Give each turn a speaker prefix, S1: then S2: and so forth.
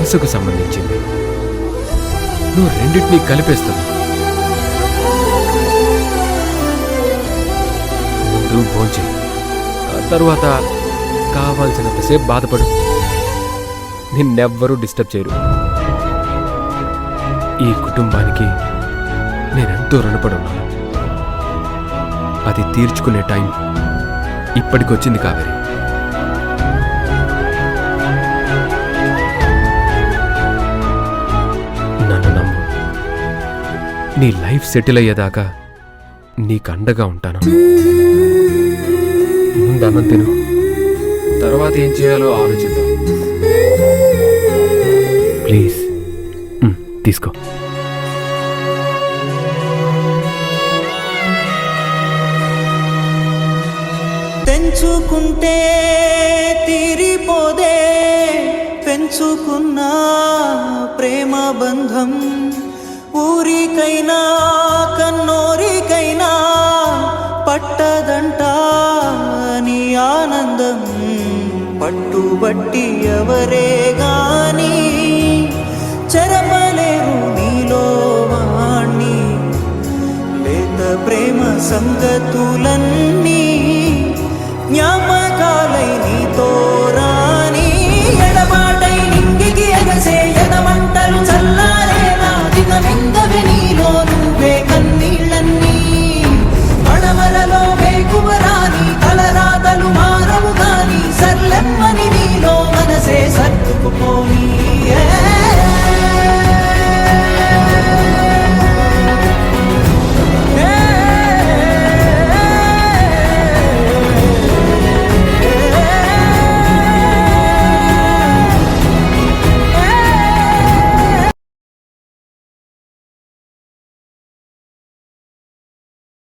S1: మనసుకు సంబంధించింది. నువ్వు రెండింటినీ కలిపేస్తున్నావు. ముందు భోంచేయి, ఆ తరువాత కావాల్సినంతసేపు బాధపడు. నిన్నెవ్వరూ డిస్టర్బ్ చేయరు. ఈ కుటుంబానికి నేనెంతో రుణపడి ఉన్నాను. అది తీర్చుకునే టైం ఇప్పటికొచ్చింది కావేరి. నన్ను నమ్ము. నీ లైఫ్ సెటిల్ అయ్యేదాకా నీకు అండగా ఉంటాను. ముందు అన్నం తిను, తర్వాత ఏం చేయాలో ఆలోచిద్దాం. ప్లీజ్ తీసుకో.
S2: తెంచుకుంటే తీరిపోదే పెంచుకున్న ప్రేమ బంధం. ఊరికైనా కన్నోరికైనా పట్టదంట నీ ఆనందం. పట్టుబట్టి ఎవరే గాని చెరపలేరు నీలో వాణ్ణి. లేత ప్రేమ సంగతులన్నీ జ్ఞాపకాలై నీతో రాని. ఎడబాటై నింగికి ఎగసే ఎదమంటలు చల్లారేలా దిగమింగవే నీలో నువ్వే కన్నీళ్ళన్నీ. అడమలలో వేకువరాని తలరాతలు మారవు గాని సర్లెమ్మని నీలో మనసే సర్దుకుపోని.